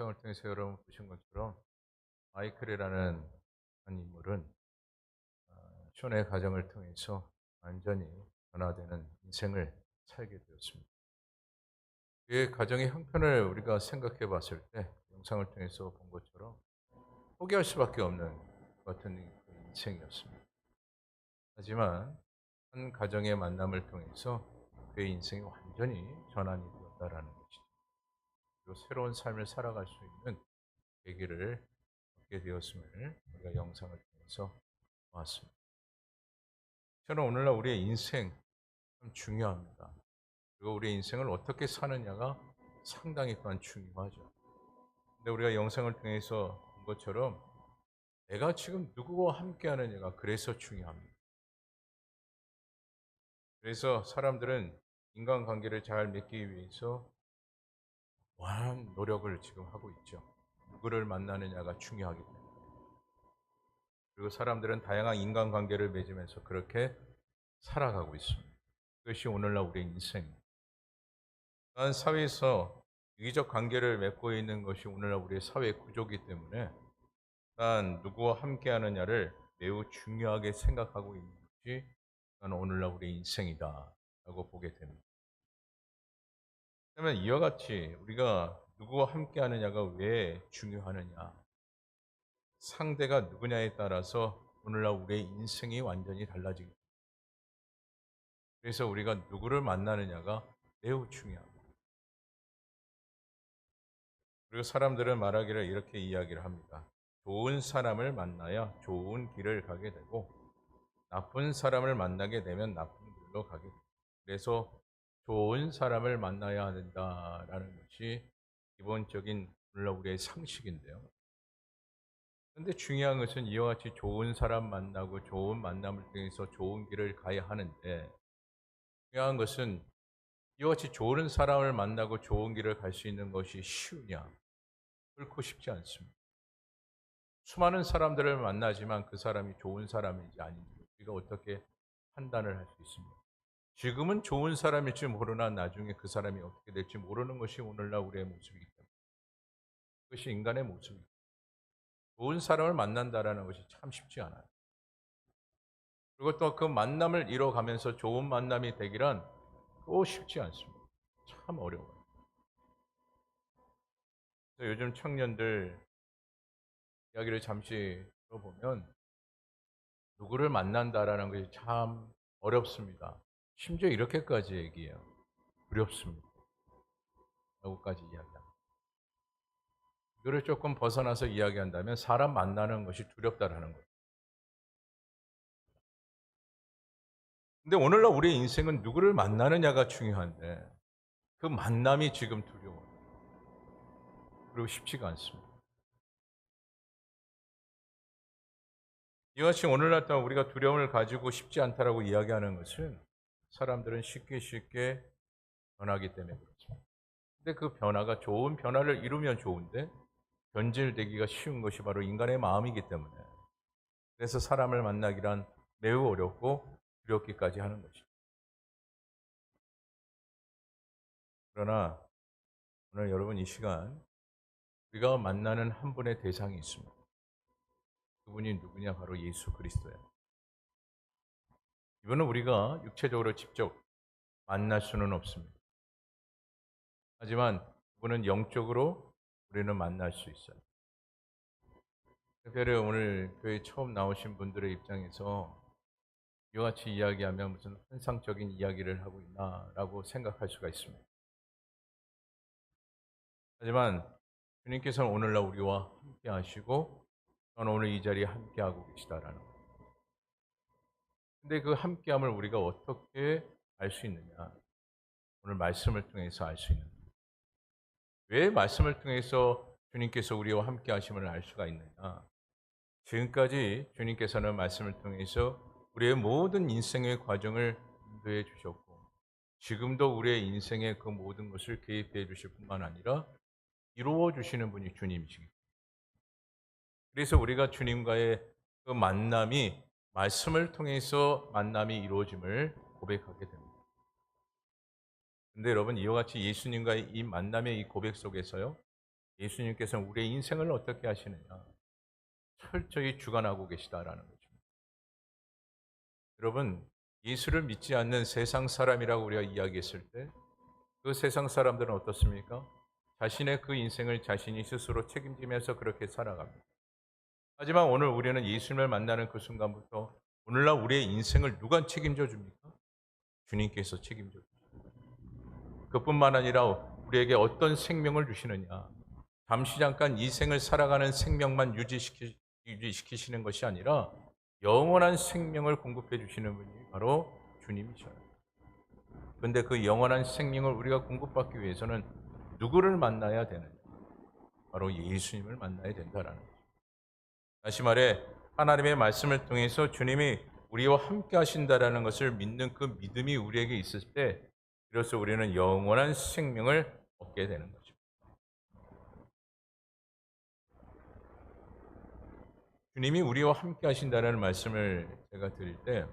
영상을 통해서 여러분 보신 것처럼 마이클이라는 한 인물은 션의 가정을 통해서 완전히 변화되는 인생을 살게 되었습니다. 그의 가정의 형편을 우리가 생각해 봤을 때 영상을 통해서 본 것처럼 포기할 수밖에 없는 것 같은 그 인생이었습니다. 하지만 한 가정의 만남을 통해서 그의 인생이 완전히 전환이 되었다라는 것이죠. 그리고 새로운 삶을 살아갈 수 있는 계기를 얻게 되었음을 우리가 영상을 통해서 보았습니다. 저는 오늘날 우리의 인생 참 중요합니다. 그리고 우리의 인생을 어떻게 사느냐가 상당히 또한 중요하죠. 근데 우리가 영상을 통해서 본 것처럼 내가 지금 누구와 함께 하느냐가 그래서 중요합니다. 그래서 사람들은 인간관계를 잘 맺기 위해서 무한한 노력을 지금 하고 있죠. 누구를 만나느냐가 중요하기 때문에. 그리고 사람들은 다양한 인간관계를 맺으면서 그렇게 살아가고 있습니다. 그것이 오늘날 우리의 인생입니다. 난 사회에서 유기적 관계를 맺고 있는 것이 오늘날 우리의 사회 구조이기 때문에 난 누구와 함께 하느냐를 매우 중요하게 생각하고 있는 것이 난 오늘날 우리의 인생이다 라고 보게 됩니다. 그러면 이와 같이 우리가 누구와 함께 하느냐가 왜 중요하느냐, 상대가 누구냐에 따라서 오늘날 우리의 인생이 완전히 달라집니다. 그래서 우리가 누구를 만나느냐가 매우 중요합니다. 그리고 사람들은 말하기를 이렇게 이야기를 합니다. 좋은 사람을 만나야 좋은 길을 가게 되고 나쁜 사람을 만나게 되면 나쁜 길로 가게 됩니다. 그래서 좋은 사람을 만나야 된다라는 것이 기본적인 오늘날 우리의 상식인데요. 그런데 중요한 것은 이와 같이 좋은 사람 만나고 좋은 만남을 통해서 좋은 길을 가야 하는데, 중요한 것은 이와 같이 좋은 사람을 만나고 좋은 길을 갈 수 있는 것이 쉬우냐? 결코 쉽지 않습니다. 수많은 사람들을 만나지만 그 사람이 좋은 사람인지 아닌지 우리가 어떻게 판단을 할 수 있습니까? 지금은 좋은 사람일지 모르나 나중에 그 사람이 어떻게 될지 모르는 것이 오늘날 우리의 모습이기 때문에, 그것이 인간의 모습입니다. 좋은 사람을 만난다라는 것이 참 쉽지 않아요. 그리고 또 그 만남을 이뤄가면서 좋은 만남이 되기란 또 쉽지 않습니다. 참 어려워요. 그래서 요즘 청년들 이야기를 잠시 들어보면 누구를 만난다라는 것이 참 어렵습니다. 심지어 이렇게까지 얘기해요. 두렵습니다. 라고까지 이야기합니다. 이거를 조금 벗어나서 이야기한다면 사람 만나는 것이 두렵다라는 거예요. 근데 오늘날 우리의 인생은 누구를 만나느냐가 중요한데 그 만남이 지금 두려워요. 그리고 쉽지가 않습니다. 이와 같이 오늘날 또한 우리가 두려움을 가지고 쉽지 않다라고 이야기하는 것은 사람들은 쉽게 변하기 때문에 그렇죠. 근데 그 변화가 좋은 변화를 이루면 좋은데 변질되기가 쉬운 것이 바로 인간의 마음이기 때문에, 그래서 사람을 만나기란 매우 어렵고 두렵기까지 하는 것이죠. 그러나 오늘 여러분 이 시간 우리가 만나는 한 분의 대상이 있습니다. 그분이 누구냐? 바로 예수 그리스도예요. 이분은 우리가 육체적으로 직접 만날 수는 없습니다. 하지만 그분은 영적으로 우리는 만날 수 있어요. 특별히 오늘 교회 처음 나오신 분들의 입장에서 이와 같이 이야기하면 무슨 환상적인 이야기를 하고 있나라고 생각할 수가 있습니다. 하지만 주님께서는 오늘날 우리와 함께 하시고 저는 오늘 이 자리에 함께 하고 계시다라는 거예요. 근데 그 함께함을 우리가 어떻게 알 수 있느냐? 오늘 말씀을 통해서 알 수 있는 거예요. 왜 말씀을 통해서 주님께서 우리와 함께 하심을 알 수가 있느냐? 지금까지 주님께서는 말씀을 통해서 우리의 모든 인생의 과정을 인도해 주셨고 지금도 우리의 인생의 그 모든 것을 개입해 주실 뿐만 아니라 이루어 주시는 분이 주님이시기 때문에, 그래서 우리가 주님과의 그 만남이 말씀을 통해서 만남이 이루어짐을 고백하게 됩니다. 근데 여러분 이와 같이 예수님과의 이 만남의 이 고백 속에서요, 예수님께서는 우리의 인생을 어떻게 하시느냐? 철저히 주관하고 계시다라는 거죠. 여러분, 예수를 믿지 않는 세상 사람이라고 우리가 이야기했을 때 그 세상 사람들은 어떻습니까? 자신의 그 인생을 자신이 스스로 책임지면서 그렇게 살아갑니다. 하지만 오늘 우리는 예수님을 만나는 그 순간부터 오늘날 우리의 인생을 누가 책임져 줍니까? 주님께서 책임져 줍니다. 그뿐만 아니라 우리에게 어떤 생명을 주시느냐? 잠시 잠깐 이 생을 살아가는 생명만 유지시키시는 것이 아니라 영원한 생명을 공급해 주시는 분이 바로 주님이셔요. 그런데 그 영원한 생명을 우리가 공급받기 위해서는 누구를 만나야 되느냐? 바로 예수님을 만나야 된다라는 거죠. 다시 말해 하나님의 말씀을 통해서 주님이 우리와 함께 하신다라는 것을 믿는 그 믿음이 우리에게 있을 때 비로소 우리는 영원한 생명을 얻게 되는 거죠. 주님이 우리와 함께 하신다는 말씀을 제가 드릴 때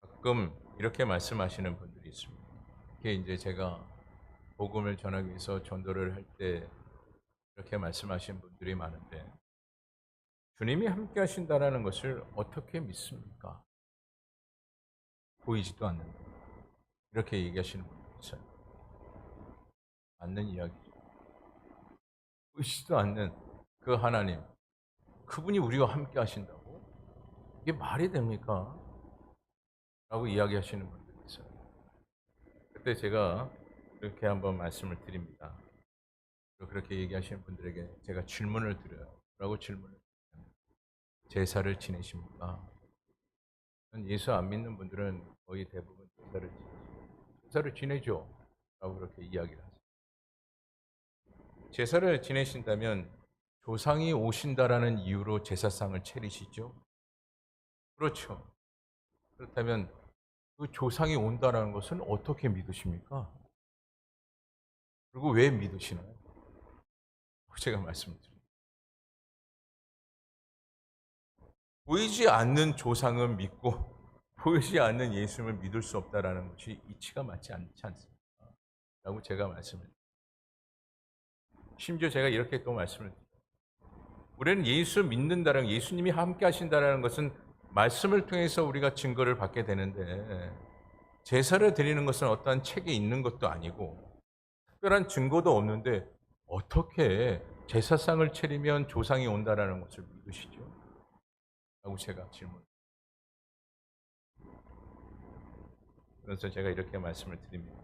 가끔 이렇게 말씀하시는 분들이 있습니다. 이게 이제 제가 복음을 전하기 위해서 전도를 할 때 이렇게 말씀하시는 분들이 많은데 주님이 함께 하신다는 것을 어떻게 믿습니까? 보이지도 않는다. 이렇게 얘기하시는 분들이 있어요. 맞는 이야기죠. 보이지도 않는 그 하나님, 그분이 우리와 함께 하신다고? 이게 말이 됩니까? 라고 이야기하시는 분들이 있어요. 그때 제가 그렇게 한번 말씀을 드립니다. 그렇게 얘기하시는 분들에게 제가 질문을 드려요. 라고 질문을 드려요. 제사를 지내십니까? 예수 안 믿는 분들은 거의 대부분 제사를 지내죠. 라고 그렇게 이야기를 하세요. 제사를 지내신다면 조상이 오신다라는 이유로 제사상을 차리시죠? 그렇죠. 그렇다면 그 조상이 온다라는 것은 어떻게 믿으십니까? 그리고 왜 믿으시나요? 제가 말씀드립니다. 보이지 않는 조상은 믿고 보이지 않는 예수님을 믿을 수 없다라는 것이 이치가 맞지 않지 않습니까? 라고 제가 말씀을 드립니다. 심지어 제가 이렇게 또 말씀을 드립니다. 우리는 예수 믿는다는 예수님이 함께 하신다는 것은 말씀을 통해서 우리가 증거를 받게 되는데 제사를 드리는 것은 어떠한 책에 있는 것도 아니고 특별한 증거도 없는데 어떻게 제사상을 차리면 조상이 온다라는 것을 믿으시죠? 라고 제가 질문합니다. 그래서 제가 이렇게 말씀을 드립니다.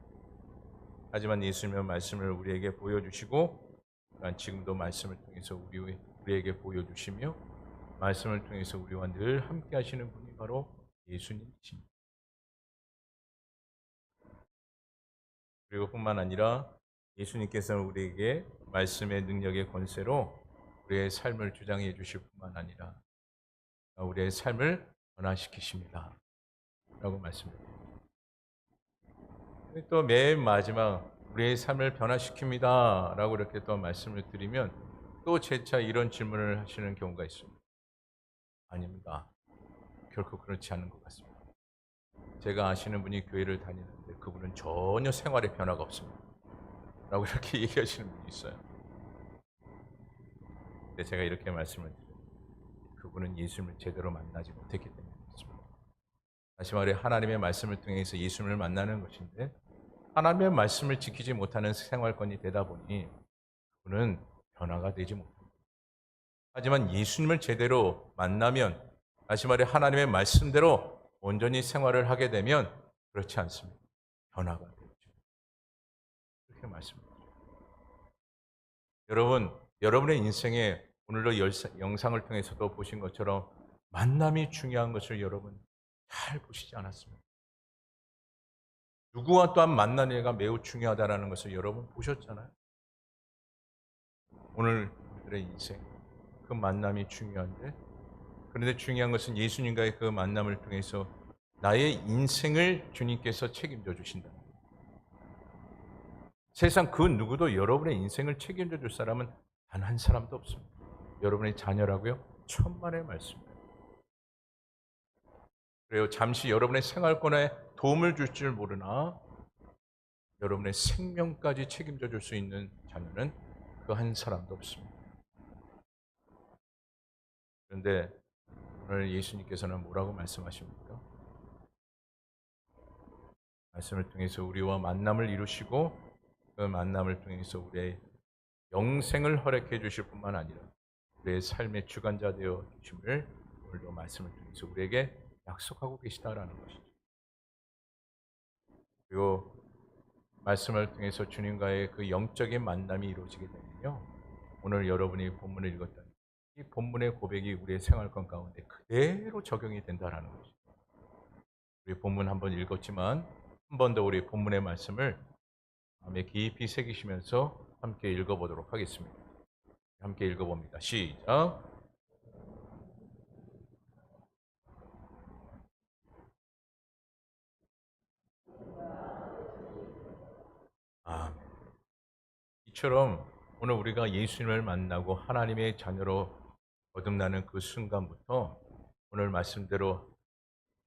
하지만 예수님은 말씀을 우리에게 보여주시고 지금도 말씀을 통해서 우리에게 보여주시며 말씀을 통해서 우리와 늘 함께 하시는 분이 바로 예수님이십니다. 그리고 뿐만 아니라 예수님께서는 우리에게 말씀의 능력의 권세로 우리의 삶을 주장해 주실 뿐만 아니라 우리의 삶을 변화시키십니다. 라고 말씀드립니다. 또 맨 마지막 우리의 삶을 변화시킵니다. 라고 이렇게 또 말씀을 드리면 또 재차 이런 질문을 하시는 경우가 있습니다. 아닙니다. 결코 그렇지 않은 것 같습니다. 제가 아시는 분이 교회를 다니는데 그분은 전혀 생활에 변화가 없습니다. 라고 이렇게 얘기하시는 분이 있어요. 근데 제가 이렇게 말씀을 드려요. 그분은 예수님을 제대로 만나지 못했기 때문에 그렇습니다. 다시 말해 하나님의 말씀을 통해서 예수님을 만나는 것인데 하나님의 말씀을 지키지 못하는 생활권이 되다 보니 그분은 변화가 되지 못합니다. 하지만 예수님을 제대로 만나면 다시 말해 하나님의 말씀대로 온전히 생활을 하게 되면 그렇지 않습니다. 변화가 되죠. 그렇게 말씀드립니다. 여러분의 인생에 오늘도 영상을 통해서도 보신 것처럼 만남이 중요한 것을 여러분 잘 보시지 않았습니까? 누구와 또한 만나는 애가 매우 중요하다는 것을 여러분 보셨잖아요. 오늘 우리들의 인생 그 만남이 중요한데 그런데 중요한 것은 예수님과의 그 만남을 통해서 나의 인생을 주님께서 책임져 주신다. 세상 그 누구도 여러분의 인생을 책임져 줄 사람은 단 한 사람도 없습니다. 여러분의 자녀라고요? 천만의 말씀입니다. 그래요. 잠시 여러분의 생활권에 도움을 줄 줄 모르나 여러분의 생명까지 책임져 줄 수 있는 자녀는 그 한 사람도 없습니다. 그런데 오늘 예수님께서는 뭐라고 말씀하십니까? 말씀을 통해서 우리와 만남을 이루시고 그 만남을 통해서 우리의 영생을 허락해 주실 뿐만 아니라 우리의 삶의 주관자 되어 주심을 오늘도 말씀을 통해서 우리에게 약속하고 계시다라는 것이죠. 그리고 말씀을 통해서 주님과의 그 영적인 만남이 이루어지게 되면요, 오늘 여러분이 본문을 읽었던 이 본문의 고백이 우리의 생활관 가운데 그대로 적용이 된다라는 것이죠. 우리 본문 한번 읽었지만 한 번 더 우리 본문의 말씀을 마음에 깊이 새기시면서 함께 읽어보도록 하겠습니다. 함께 읽어봅니다. 시작. 아멘. 이처럼 오늘 우리가 예수님을 만나고 하나님의 자녀로 거듭나는 그 순간부터 오늘 말씀대로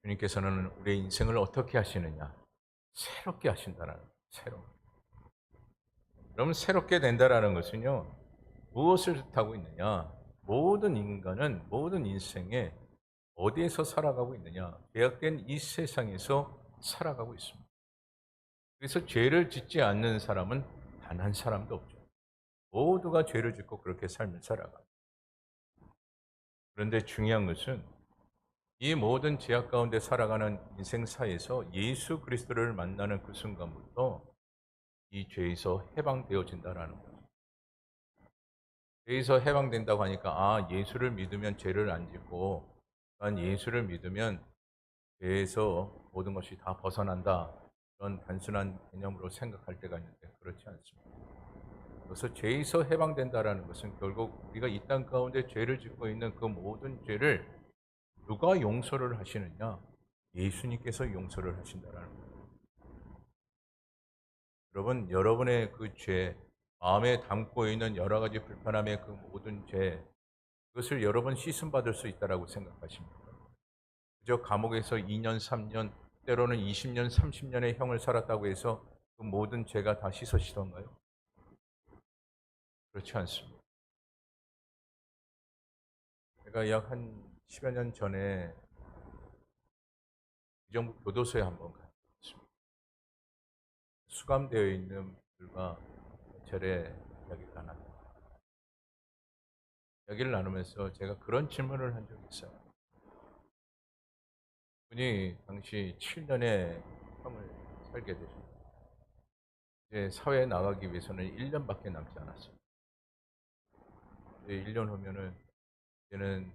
주님께서는 우리의 인생을 어떻게 하시느냐? 새롭게 하신다라는 거예요. 그러면 새롭게 된다라는 것은요, 무엇을 뜻하고 있느냐? 모든 인간은 모든 인생에 어디에서 살아가고 있느냐? 죄악된 이 세상에서 살아가고 있습니다. 그래서 죄를 짓지 않는 사람은 단 한 사람도 없죠. 모두가 죄를 짓고 그렇게 삶을 살아가요. 그런데 중요한 것은 이 모든 죄악 가운데 살아가는 인생사에서 예수 그리스도를 만나는 그 순간부터 이 죄에서 해방되어진다라는 거죠. 죄에서 해방된다고 하니까 예수를 믿으면 죄를 안 짓고 예수를 믿으면 죄에서 모든 것이 다 벗어난다. 그런 단순한 개념으로 생각할 때가 있는데 그렇지 않습니다. 그래서 죄에서 해방된다라는 것은 결국 우리가 이 땅 가운데 죄를 짓고 있는 그 모든 죄를 누가 용서를 하시느냐? 예수님께서 용서를 하신다라는 거예요. 여러분, 여러분의 그 죄, 마음에 담고 있는 여러 가지 불편함의 그 모든 죄, 그것을 여러분 씻음 받을 수 있다라고 생각하십니까? 그저 감옥에서 2년, 3년, 때로는 20년, 30년의 형을 살았다고 해서 그 모든 죄가 다 씻어지던가요? 그렇지 않습니다. 제가 약 한 10여 년 전에 의정부 교도소에 한번 갔습니다. 수감되어 있는 분들과 절에 이야기를 나눴습니다. 이야기를 나누면서 제가 그런 질문을 한 적이 있어요. 분이 당시 7년의 형을 살게 되셨습니다. 이제 사회에 나가기 위해서는 1년밖에 남지 않았어요. 이제 1년 후면은 이제는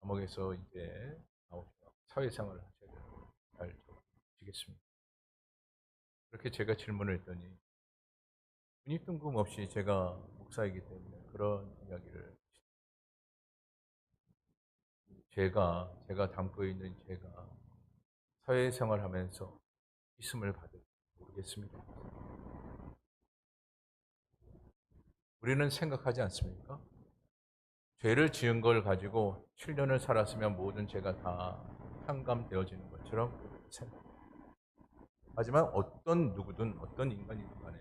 감옥에서 이제 나오셔서 사회생활을 하셔야 되고 잘 지겠습니다. 그렇게 제가 질문을 했더니 분이 뜬금없이 제가 목사이기 때문에 그런 이야기를 제가 담고 있는 죄가 사회생활하면서 있음을 받을지 모르겠습니다. 우리는 생각하지 않습니까? 죄를 지은 걸 가지고 7년을 살았으면 모든 죄가 다 탕감되어지는 것처럼 생각합니다. 하지만 어떤 누구든 어떤 인간이든 간에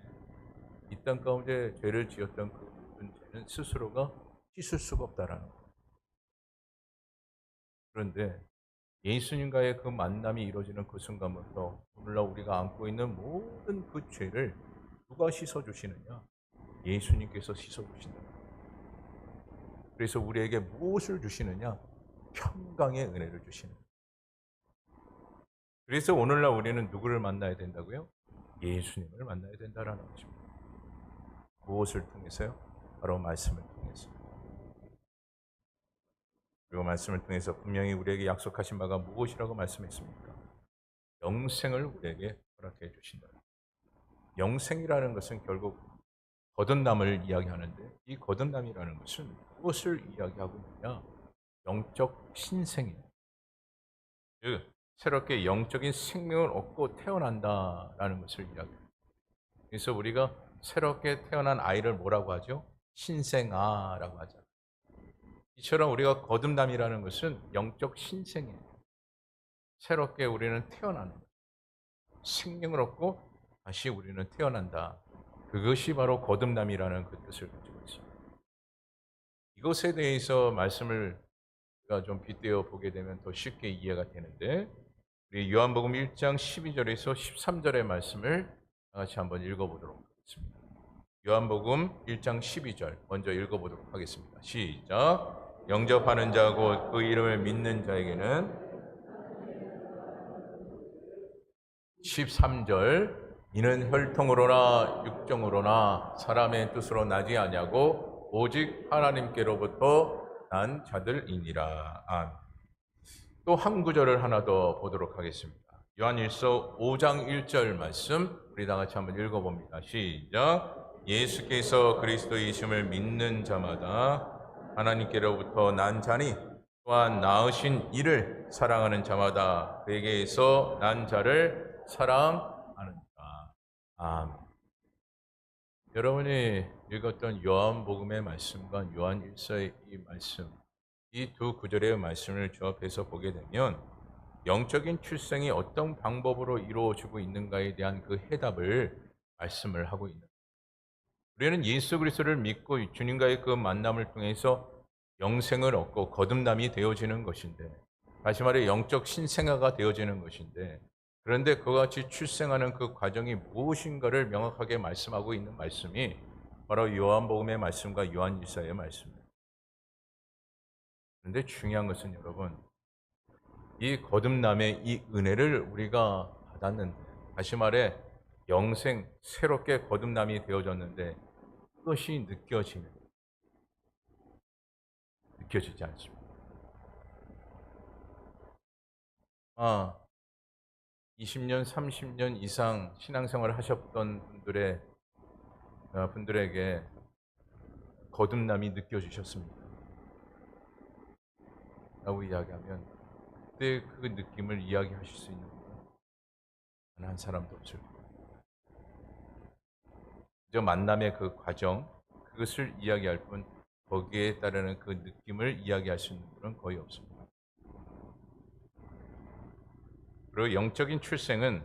이 땅 가운데 죄를 지었던 그 모든 죄는 스스로가 씻을 수가 없다라는 거예요. 그런데 예수님과의 그 만남이 이루어지는 그 순간부터 오늘날 우리가 안고 있는 모든 그 죄를 누가 씻어주시느냐? 예수님께서 씻어주신다. 그래서 우리에게 무엇을 주시느냐? 평강의 은혜를 주시는. 그래서 오늘날 우리는 누구를 만나야 된다고요? 예수님을 만나야 된다라는 것입니다. 무엇을 통해서요? 바로 말씀을 통해서. 그리고 말씀을 통해서 분명히 우리에게 약속하신 바가 무엇이라고 말씀했습니까? 영생을 우리에게 허락해 주신다. 영생이라는 것은 결국 거듭남을 이야기하는데 이 거듭남이라는 것은 무엇을 이야기하고 있느냐? 영적 신생이에요. 즉 새롭게 영적인 생명을 얻고 태어난다라는 것을 이야기해요. 그래서 우리가 새롭게 태어난 아이를 뭐라고 하죠? 신생아라고 하죠. 이처럼 우리가 거듭남이라는 것은 영적 신생이에요. 새롭게 우리는 태어나는 거예요. 생명을 얻고 다시 우리는 태어난다. 그것이 바로 거듭남이라는 그 뜻을 가지고 있습니다. 이것에 대해서 말씀을 우리가 좀 빗대어 보게 되면 더 쉽게 이해가 되는데, 우리 요한복음 1장 12절에서 13절의 말씀을 다 같이 한번 읽어보도록 하겠습니다. 요한복음 1장 12절 먼저 읽어보도록 하겠습니다. 시작. 영접하는 자고 그 이름을 믿는 자에게는 13절 이는 혈통으로나 육정으로나 사람의 뜻으로 나지 아니하고 오직 하나님께로부터 난 자들이니라. 아멘. 또 한 구절을 하나 더 보도록 하겠습니다. 요한일서 5장 1절 말씀 우리 다 같이 한번 읽어봅니다. 시작. 예수께서 그리스도이심을 믿는 자마다 하나님께로부터 난 자니 또한 낳으신 이를 사랑하는 자마다 그에게서 난 자를 사랑하는다. 아멘. 여러분이 읽었던 요한복음의 말씀과 요한일서의 이 말씀, 이 두 구절의 말씀을 조합해서 보게 되면 영적인 출생이 어떤 방법으로 이루어지고 있는가에 대한 그 해답을 말씀을 하고 있는 거예요. 우리는 예수 그리스도를 믿고 주님과의 그 만남을 통해서 영생을 얻고 거듭남이 되어지는 것인데, 다시 말해 영적 신생아가 되어지는 것인데, 그런데 그와 같이 출생하는 그 과정이 무엇인가를 명확하게 말씀하고 있는 말씀이 바로 요한복음의 말씀과 요한일서의 말씀입니다. 그런데 중요한 것은 여러분, 이 거듭남의 이 은혜를 우리가 받았는데, 다시 말해 영생 새롭게 거듭남이 되어졌는데 그것이 느껴지지 않습니다. 20년, 30년 이상 신앙생활을 하셨던 분들에게 거듭남이 느껴지셨습니다. 라고 이야기하면 그때 그 느낌을 이야기하실 수 있는 분은 단 한 사람도 없을 거예요. 그저 만남의 그 과정, 그것을 이야기할 뿐 거기에 따르는 그 느낌을 이야기할 수 있는 분은 거의 없습니다. 그리고 영적인 출생은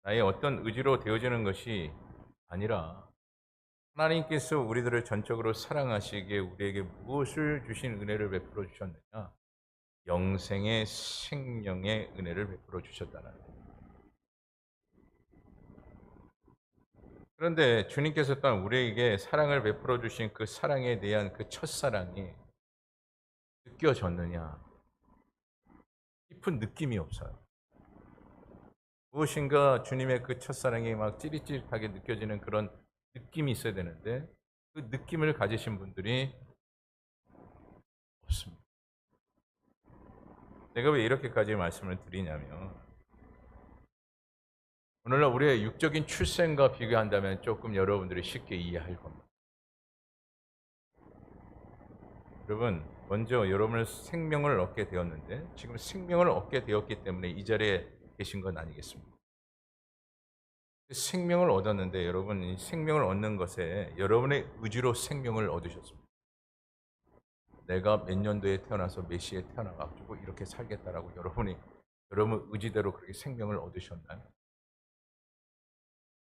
나의 어떤 의지로 되어지는 것이 아니라 하나님께서 우리들을 전적으로 사랑하시기에 우리에게 무엇을 주신 은혜를 베풀어 주셨느냐? 영생의 생명의 은혜를 베풀어 주셨다는 거예요. 그런데 주님께서 또한 우리에게 사랑을 베풀어 주신 그 사랑에 대한 그 첫사랑이 느껴졌느냐? 깊은 느낌이 없어요. 무엇인가 주님의 그 첫사랑이 막 찌릿찌릿하게 느껴지는 그런 느낌이 있어야 되는데 그 느낌을 가지신 분들이 없습니다. 제가 왜 이렇게까지 말씀을 드리냐면, 오늘날 우리의 육적인 출생과 비교한다면 조금 여러분들이 쉽게 이해할 겁니다. 여러분, 먼저 여러분은 생명을 얻게 되었는데 지금 생명을 얻게 되었기 때문에 이 자리에 계신 건 아니겠습니까? 생명을 얻었는데 여러분, 이 생명을 얻는 것에 여러분의 의지로 생명을 얻으셨습니다. 내가 몇 년도에 태어나서 몇 시에 태어나가지고 이렇게 살겠다라고 여러분 의지대로 그렇게 생명을 얻으셨나요?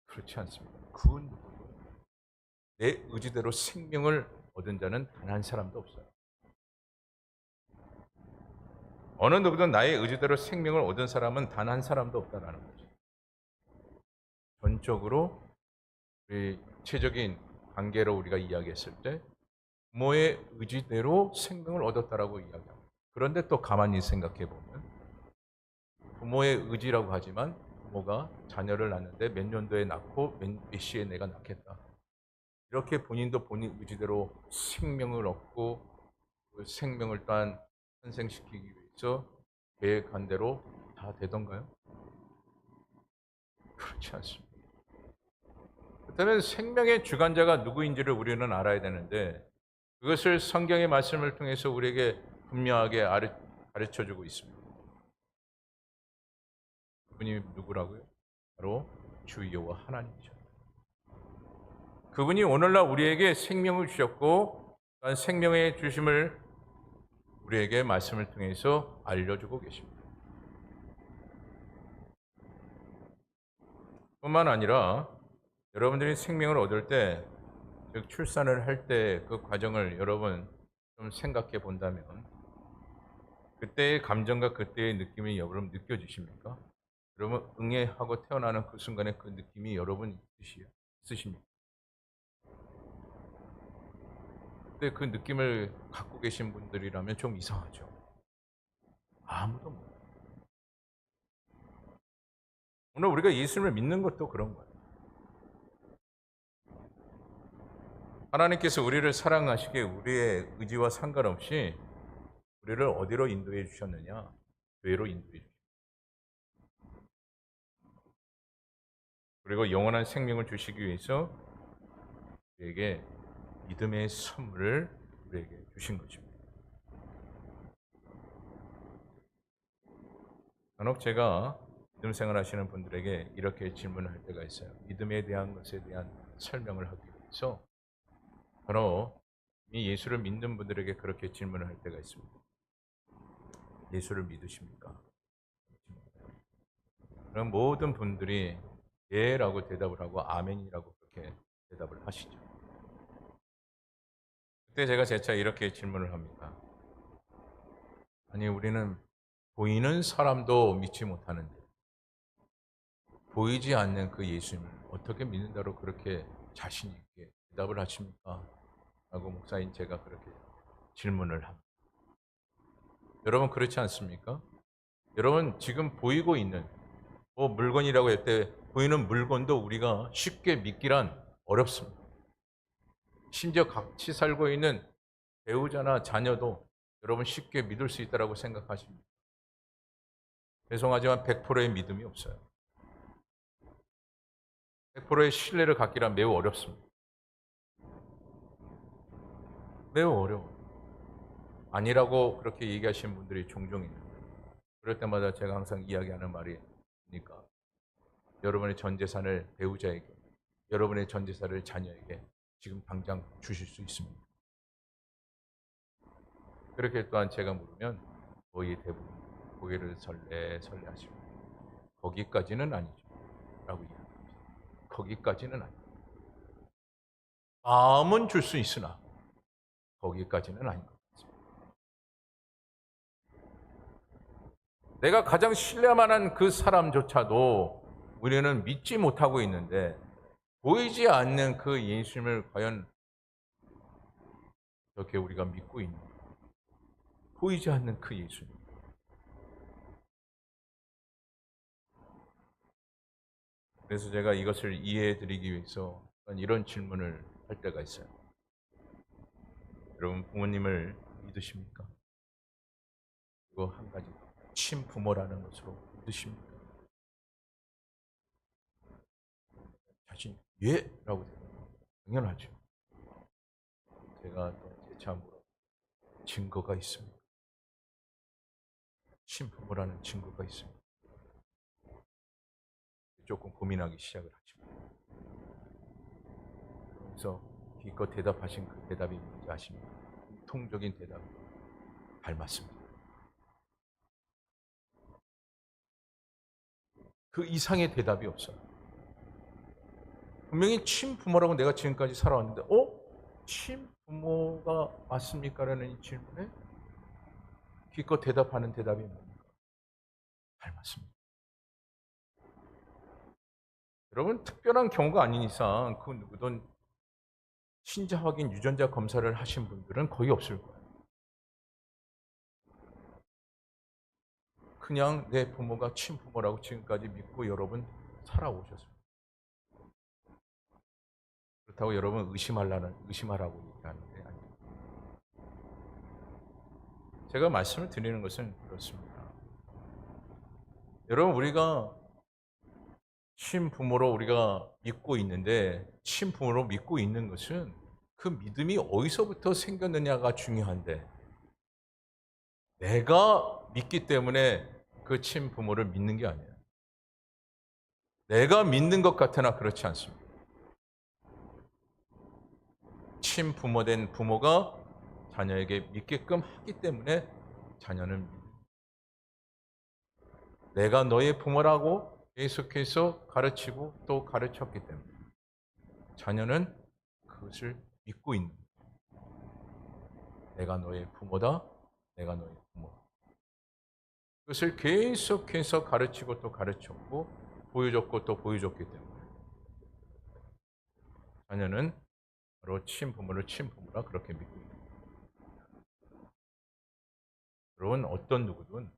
그렇지 않습니다. 그 누구도 내 의지대로 생명을 얻은 자는 단 한 사람도 없어요. 어느 누구든 나의 의지대로 생명을 얻은 사람은 단 한 사람도 없다라는 거죠. 전적으로 우리 체적인 관계로 우리가 이야기했을 때 부모의 의지대로 생명을 얻었다라고 이야기합니다. 그런데 또 가만히 생각해 보면 부모의 의지라고 하지만 부모가 자녀를 낳는데 몇 년도에 낳고 몇 시에 내가 낳겠다. 이렇게 본인도 본인 의지대로 생명을 얻고 그 생명을 또한 탄생시키기 위해서 계획한 대로 다 되던가요? 그렇지 않습니다. 그렇다면 생명의 주관자가 누구인지를 우리는 알아야 되는데 그것을 성경의 말씀을 통해서 우리에게 분명하게 가르쳐주고 있습니다. 그분이 누구라고요? 바로 주 여호와 하나님이죠. 그분이 오늘날 우리에게 생명을 주셨고 생명의 주심을 우리에게 말씀을 통해서 알려주고 계십니다. 뿐만 아니라 여러분들이 생명을 얻을 때, 즉 출산을 할 때 그 과정을 여러분 좀 생각해 본다면 그때의 감정과 그때의 느낌이 여러분 느껴지십니까? 여러분 응애하고 태어나는 그 순간에 그 느낌이 여러분 있으십니까? 그때 그 느낌을 갖고 계신 분들이라면 좀 이상하죠. 아무도 몰라요. 오늘 우리가 예수님을 믿는 것도 그런 거예요. 하나님께서 우리를 사랑하시기에 우리의 의지와 상관없이 우리를 어디로 인도해 주셨느냐? 교회로 인도해 주셨어요. 그리고 영원한 생명을 주시기 위해서 우리에게 믿음의 선물을 우리에게 주신 것입니다. 간혹 제가 믿음 생활하시는 분들에게 이렇게 질문을 할 때가 있어요. 믿음에 대한 것에 대한 설명을 하기 위해서 바로 이 예수를 믿는 분들에게 그렇게 질문을 할 때가 있습니다. 예수를 믿으십니까? 그럼 모든 분들이 예라고 대답을 하고 아멘이라고 그렇게 대답을 하시죠. 그때 제가 재차 이렇게 질문을 합니다. 아니, 우리는 보이는 사람도 믿지 못하는데 보이지 않는 그 예수님을 어떻게 믿는다로 그렇게 자신 있게 대답을 하십니까? 라고 목사인 제가 그렇게 질문을 합니다. 여러분 그렇지 않습니까? 여러분 지금 보이고 있는 물건이라고 할 때 보이는 물건도 우리가 쉽게 믿기란 어렵습니다. 심지어 같이 살고 있는 배우자나 자녀도 여러분 쉽게 믿을 수 있다고 생각하십니다. 죄송하지만 100%의 믿음이 없어요. 100%의 신뢰를 갖기란 매우 어렵습니다. 매우 어려워요. 아니라고 그렇게 얘기하시는 분들이 종종 있는데 그럴 때마다 제가 항상 이야기하는 말이니까 여러분의 전 재산을 배우자에게, 여러분의 전 재산을 자녀에게 지금 당장 주실 수 있습니다. 그렇게 또한 제가 물으면 거의 대부분 고개를 설레하시고 거기까지는 아니죠 라고 이야기합니다. 거기까지는 아니죠. 마음은 줄 수 있으나 거기까지는 아닌 것 같습니다. 내가 가장 신뢰만한 그 사람조차도 우리는 믿지 못하고 있는데 보이지 않는 그 예수님을 과연 어떻게 우리가 믿고 있는가? 보이지 않는 그 예수님. 그래서 제가 이것을 이해해 드리기 위해서 이런 질문을 할 때가 있어요. 여러분 부모님을 믿으십니까? 그리고 한 가지 친부모라는 것으로 믿으십니까? 자신 예! 라고 대답합니다. 당연하죠. 제가 또 재차 물어 증거가 있습니다. 친부모라는 증거가 있습니다. 조금 고민하기 시작을 하십니다. 그래서 기껏 대답하신 그 대답이 뭔지 아십니까? 통적인 대답 닮았습니다. 그 이상의 대답이 없어요. 분명히 친부모라고 내가 지금까지 살아왔는데 친부모가 맞습니까? 라는 이 질문에 기껏 대답하는 대답이 뭡니까? 닮았습니다. 여러분 특별한 경우가 아닌 이상 그 누구든 신자 확인 유전자 검사를 하신 분들은 거의 없을 거예요. 그냥 내 부모가 친부모라고 지금까지 믿고 여러분 살아오셨습니다. 그렇다고 여러분 의심하라고 얘기하는 게 아니에요. 제가 말씀을 드리는 것은 그렇습니다. 여러분 우리가 친부모로 우리가 믿고 있는데 친부모로 믿고 있는 것은 그 믿음이 어디서부터 생겼느냐가 중요한데 내가 믿기 때문에 그 친부모를 믿는 게 아니에요. 내가 믿는 것 같으나 그렇지 않습니다. 친부모 된 부모가 자녀에게 믿게끔 하기 때문에 자녀는 믿습니다. 내가 너의 부모라고 계속해서 가르치고 또 가르쳤기 때문에 자녀는 그것을 믿고 있는 거예요. 내가 너의 부모다. 내가 너의 부모다. 그것을 계속해서 가르치고 또 가르쳤고 보여줬고 또 보여줬기 때문에 자녀는 바로 친부모를 친부모라 그렇게 믿고 있는 거예요. 여러분 어떤 누구든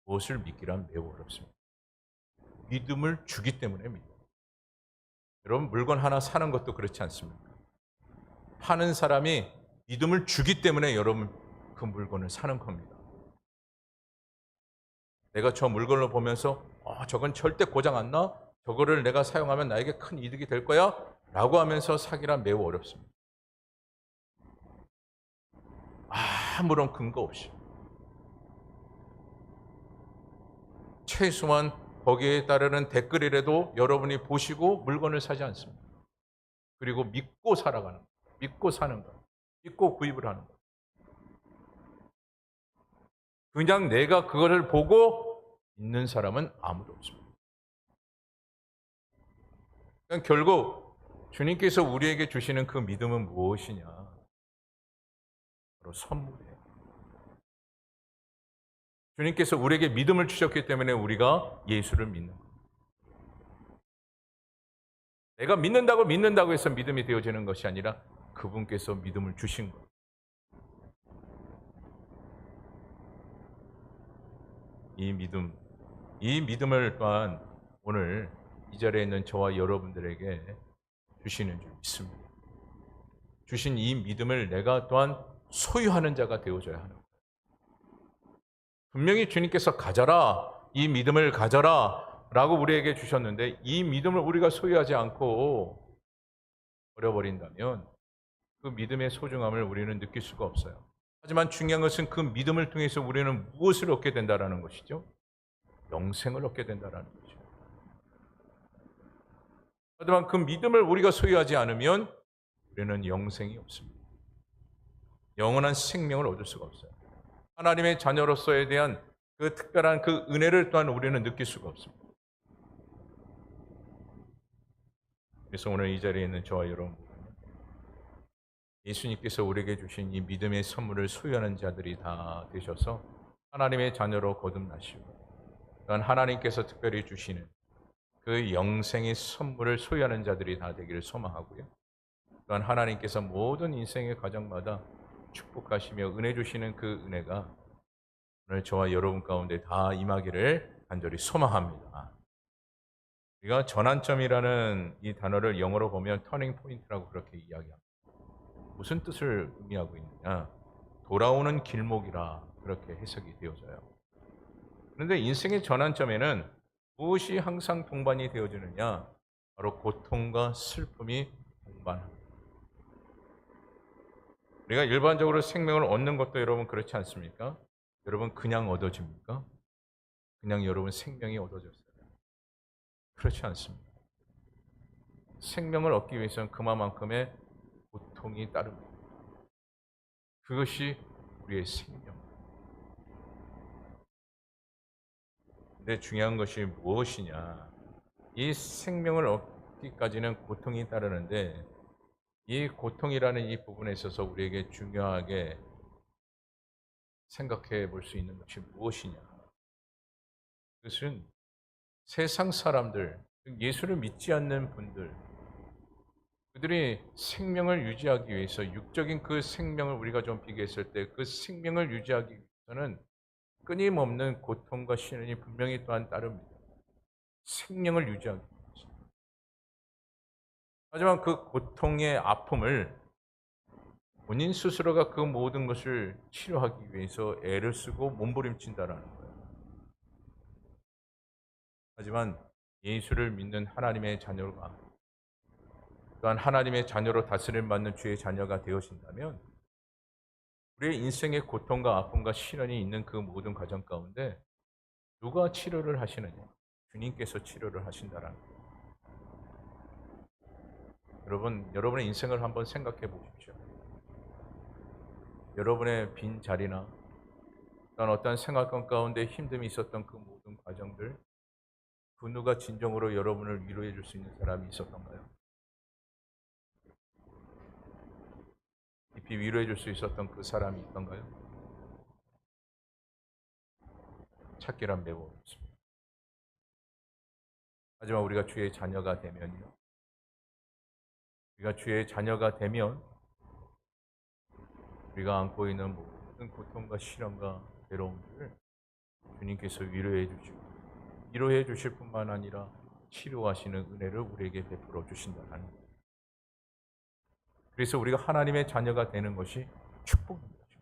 무엇을 믿기란 매우 어렵습니다. 믿음을 주기 때문에 믿어요. 여러분 물건 하나 사는 것도 그렇지 않습니까? 파는 사람이 믿음을 주기 때문에 여러분 그 물건을 사는 겁니다. 내가 저 물건을 보면서 저건 절대 고장 안 나? 저거를 내가 사용하면 나에게 큰 이득이 될 거야? 라고 하면서 사기란 매우 어렵습니다. 아무런 근거 없이. 최소한 거기에 따르는 댓글이라도 여러분이 보시고 물건을 사지 않습니다. 그리고 믿고 살아가는 거예요. 믿고 사는 거예요. 믿고 구입을 하는 거예요. 그냥 내가 그거를 보고 믿는 사람은 아무도 없습니다. 그러니까 결국 주님께서 우리에게 주시는 그 믿음은 무엇이냐? 바로 선물이에요. 주님께서 우리에게 믿음을 주셨기 때문에 우리가 예수를 믿는 거예요. 내가 믿는다고 해서 믿음이 되어지는 것이 아니라 그분께서 믿음을 주신 거예요. 이 믿음을 또한 오늘 이 자리에 있는 저와 여러분들에게 주시는 줄 믿습니다. 주신 이 믿음을 내가 또한 소유하는 자가 되어줘야 하는 거예요. 분명히 주님께서 가져라, 이 믿음을 가져라 라고 우리에게 주셨는데 이 믿음을 우리가 소유하지 않고 버려버린다면 그 믿음의 소중함을 우리는 느낄 수가 없어요. 하지만 중요한 것은 그 믿음을 통해서 우리는 무엇을 얻게 된다는 것이죠? 영생을 얻게 된다는 거죠. 하지만 그 믿음을 우리가 소유하지 않으면 우리는 영생이 없습니다. 영원한 생명을 얻을 수가 없어요. 하나님의 자녀로서에 대한 그 특별한 그 은혜를 또한 우리는 느낄 수가 없습니다. 그래서 오늘 이 자리에 있는 저와 여러분, 예수님께서 우리에게 주신 이 믿음의 선물을 소유하는 자들이 다 되셔서 하나님의 자녀로 거듭나시고 또한 하나님께서 특별히 주시는 그 영생의 선물을 소유하는 자들이 다 되기를 소망하고요. 또한 하나님께서 모든 인생의 과정마다 축복하시며 은혜 주시는 그 은혜가 오늘 저와 여러분 가운데 다 임하기를 간절히 소망합니다. 우리가 전환점이라는 이 단어를 영어로 보면 터닝 포인트라고 그렇게 이야기합니다. 무슨 뜻을 의미하고 있느냐? 돌아오는 길목이라 그렇게 해석이 되어져요. 그런데 인생의 전환점에는 무엇이 항상 동반이 되어지느냐? 바로 고통과 슬픔이 동반합니다. 우리가 일반적으로 생명을 얻는 것도 여러분 그렇지 않습니까? 여러분 그냥 얻어집니까? 그냥 여러분 생명이 얻어졌어요. 그렇지 않습니다. 생명을 얻기 위해서는 그만큼의 고통이 따릅니다. 그것이 우리의 생명. 근데 중요한 것이 무엇이냐? 이 생명을 얻기까지는 고통이 따르는데 이 고통이라는 이 부분에 있어서 우리에게 중요하게 생각해 볼 수 있는 것이 무엇이냐? 그것은 세상 사람들, 예수를 믿지 않는 분들, 그들이 생명을 유지하기 위해서 육적인 그 생명을 우리가 좀 비교했을 때 그 생명을 유지하기 위해서는 끊임없는 고통과 시련이 분명히 또한 따릅니다. 생명을 유지하기 위해서. 하지만 그 고통의 아픔을 본인 스스로가 그 모든 것을 치료하기 위해서 애를 쓰고 몸부림친다라는 거예요. 하지만 예수를 믿는 하나님의 자녀가 또한 하나님의 자녀로 다스림 받는 주의 자녀가 되어진다면 우리의 인생의 고통과 아픔과 시련이 있는 그 모든 과정 가운데 누가 치료를 하시느냐? 주님께서 치료를 하신다라는 거예요. 여러분, 여러분의 인생을 한번 생각해 보십시오. 여러분의 빈 자리나 또한 어떤 생활권 가운데 힘듦이 있었던 그 모든 과정들, 그 누가 진정으로 여러분을 위로해 줄 수 있는 사람이 있었던가요? 깊이 위로해 줄 수 있었던 그 사람이 있던가요? 찾기란 매우 어렵습니다. 하지만 우리가 주의 자녀가 되면요. 우리가 주의 자녀가 되면 우리가 안고 있는 모든 고통과 시련과 괴로움들을 주님께서 위로해 주실 뿐만 아니라 치료하시는 은혜를 우리에게 베풀어 주신다는 거예요. 그래서 우리가 하나님의 자녀가 되는 것이 축복인 거죠.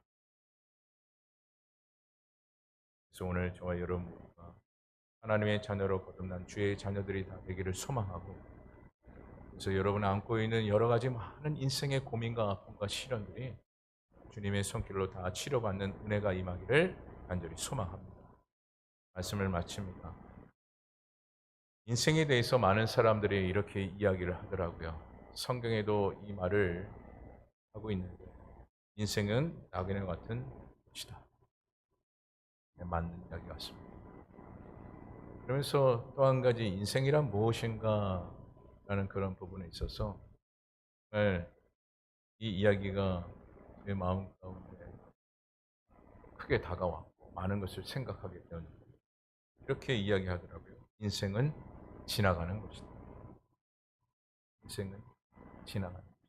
그래서 오늘 저와 여러분 모두가 하나님의 자녀로 거듭난 주의 자녀들이 다 되기를 소망하고, 그래서 여러분 안고 있는 여러 가지 많은 인생의 고민과 아픔과 시련들이 주님의 손길로 다 치료받는 은혜가 임하기를 간절히 소망합니다. 말씀을 마칩니다. 인생에 대해서 많은 사람들이 이렇게 이야기를 하더라고요. 성경에도 이 말을 하고 있는데, 인생은 나그네 같은 것이다. 맞는 이야기 같습니다. 그러면서 또 한 가지 인생이란 무엇인가 라는 그런 부분에 있어서 정말 이 이야기가 내 마음 가운데 크게 다가왔고 많은 것을 생각하게 되었는데, 이렇게 이야기하더라고요. 인생은 지나가는 것이다. 인생은 지나가는 것이다.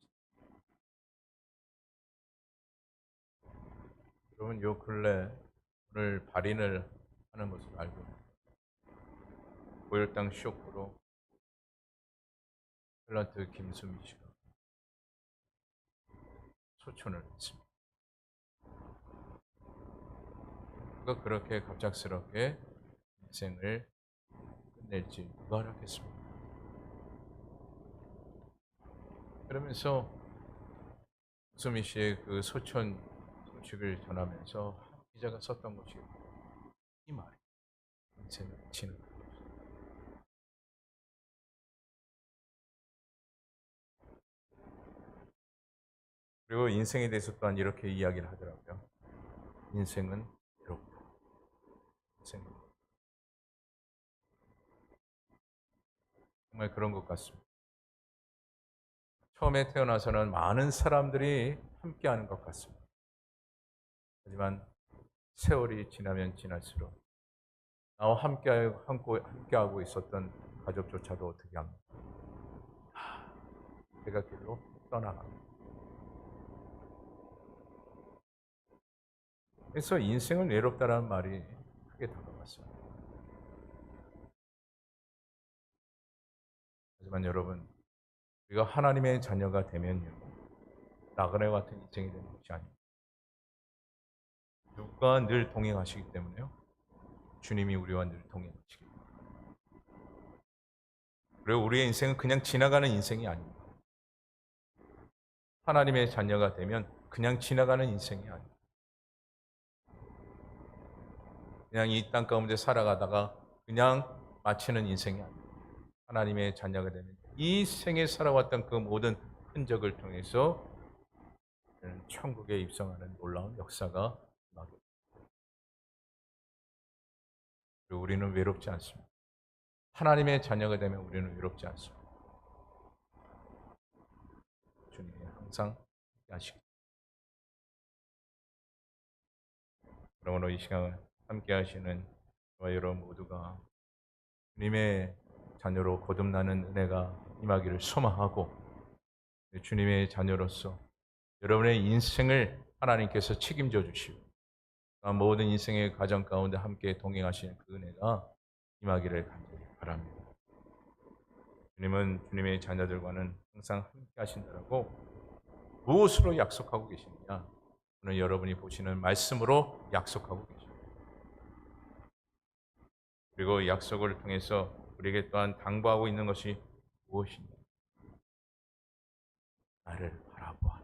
여러분 요 근래 오늘 발인을 하는 것을 알고 고혈당 쇼크로 탤런트 김수미 씨가 소천을 했습니다. 그가 그렇게 갑작스럽게 인생을 끝낼지 누가 알았겠습니까? 그러면서 수미 씨의 그 소천 소식을 전하면서 한 기자가 썼던 것이 이 말이 인생을 지나가는 것이다. 그리고 인생에 대해서 또한 이렇게 이야기를 하더라고요. 인생은 외롭다. 인생은 정말 그런 것 같습니다. 처음에 태어나서는 많은 사람들이 함께하는 것 같습니다. 하지만 세월이 지나면 지날수록 나와 함께하고 있었던 가족조차도 어떻게 합니까? 제각길로 떠나갑니다. 그래서 인생은 외롭다라는 말이 크게 다가왔어요. 하지만 여러분, 우리가 하나님의 자녀가 되면요, 나그네 같은 인생이 되는 것이 아닙니다. 누가 늘 동행하시기 때문에요. 주님이 우리와 늘 동행하시기 때문에. 그리고 우리의 인생은 그냥 지나가는 인생이 아닙니다. 하나님의 자녀가 되면 그냥 지나가는 인생이 아닙니다. 그냥 이 땅 가운데 살아가다가 그냥 마치는 인생이 아닙니다. 하나님의 자녀가 되면 이 생에 살아왔던 그 모든 흔적을 통해서 천국에 입성하는 놀라운 역사가 임하게 됩니다. 그리고 우리는 외롭지 않습니다. 하나님의 자녀가 되면 우리는 외롭지 않습니다. 주님이 항상 하시기. 그러므로 이 시간 함께 하시는 저와 여러분 모두가 주님의 자녀로 거듭나는 은혜가 임하기를 소망하고, 주님의 자녀로서 여러분의 인생을 하나님께서 책임져 주시고 모든 인생의 과정 가운데 함께 동행하시는 그 은혜가 임하기를 간절히 바랍니다. 주님은 주님의 자녀들과는 항상 함께 하신다라고 무엇으로 약속하고 계시느냐? 오늘 여러분이 보시는 말씀으로 약속하고 계십니다. 그리고 이 약속을 통해서 우리에게 또한 당부하고 있는 것이 무엇이냐? 나를 바라보아.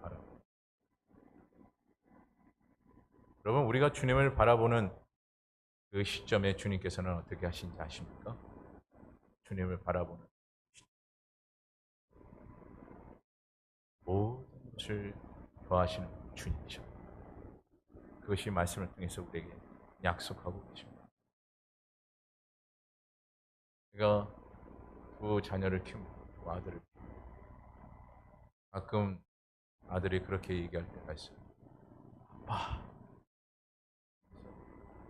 바라보아. 여러분, 우리가 주님을 바라보는 그 시점에 주님께서는 어떻게 하신지 아십니까? 주님을 바라보는 모든 것을 더하시는 주님이십니다. 그것이 말씀을 통해서 우리에게 약속하고 계십니다. 제가 두 자녀를 키웁니다. 두 아들을 키웁니다. 가끔 아들이 그렇게 얘기할 때가 있어요. 아빠.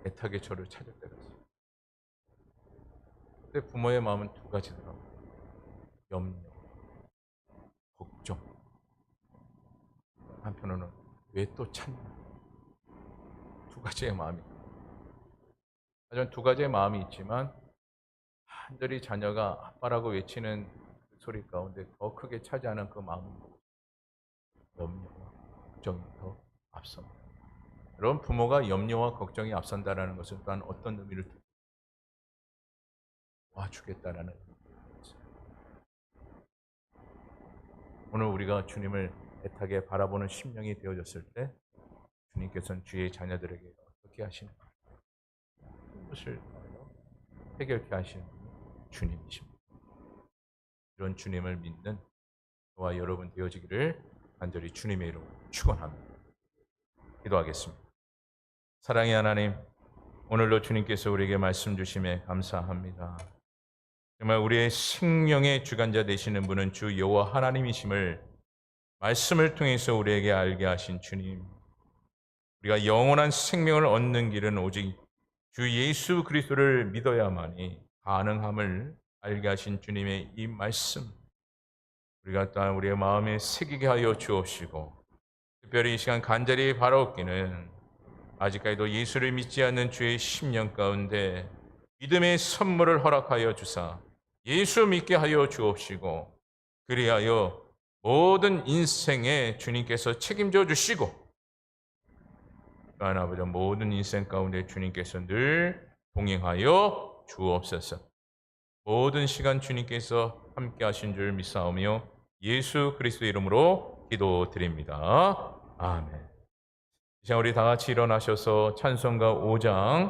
애타게 저를 찾을 때가 있어요. 근데 부모의 마음은 두 가지더라고요. 염려, 걱정. 한편으로는 왜 또 찾나? 두 가지의 마음이. 하지만 두 가지의 마음이 있지만 간절히 자녀가 아빠라고 외치는 그 소리 가운데 더 크게 차지하는 그 마음은 염려와 걱정이 더 앞섭니다. 여러분, 부모가 염려와 걱정이 앞선다라는 것은 또한 어떤 의미를 도와주겠다라는 의미입니다. 오늘 우리가 주님을 애타게 바라보는 심령이 되어졌을 때 주님께서는 주의 자녀들에게 어떻게 하시는가? 그것을 해결케 하시는 주님이십니다. 이런 주님을 믿는 저와 여러분 되어지기를 간절히 주님의 이름으로 축원합니다. 기도하겠습니다. 사랑의 하나님, 오늘도 주님께서 우리에게 말씀 주심에 감사합니다. 정말 우리의 생명의 주관자 되시는 분은 주 여호와 하나님이심을 말씀을 통해서 우리에게 알게 하신 주님, 우리가 영원한 생명을 얻는 길은 오직 주 예수 그리스도를 믿어야만이 가능함을 알게 하신 주님의 이 말씀, 우리가 또한 우리의 마음에 새기게 하여 주옵시고, 특별히 이 시간 간절히 바라옵기는 아직까지도 예수를 믿지 않는 주의 심령 가운데 믿음의 선물을 허락하여 주사 예수 믿게 하여 주옵시고, 그리하여 모든 인생에 주님께서 책임져 주시고, 또한 아버지 모든 인생 가운데 주님께서 늘 동행하여 주옵소서. 모든 시간 주님께서 함께 하신 줄 믿사오며 예수 그리스도 이름으로 기도드립니다. 아멘. 이제 우리 다 같이 일어나셔서 찬송가 5장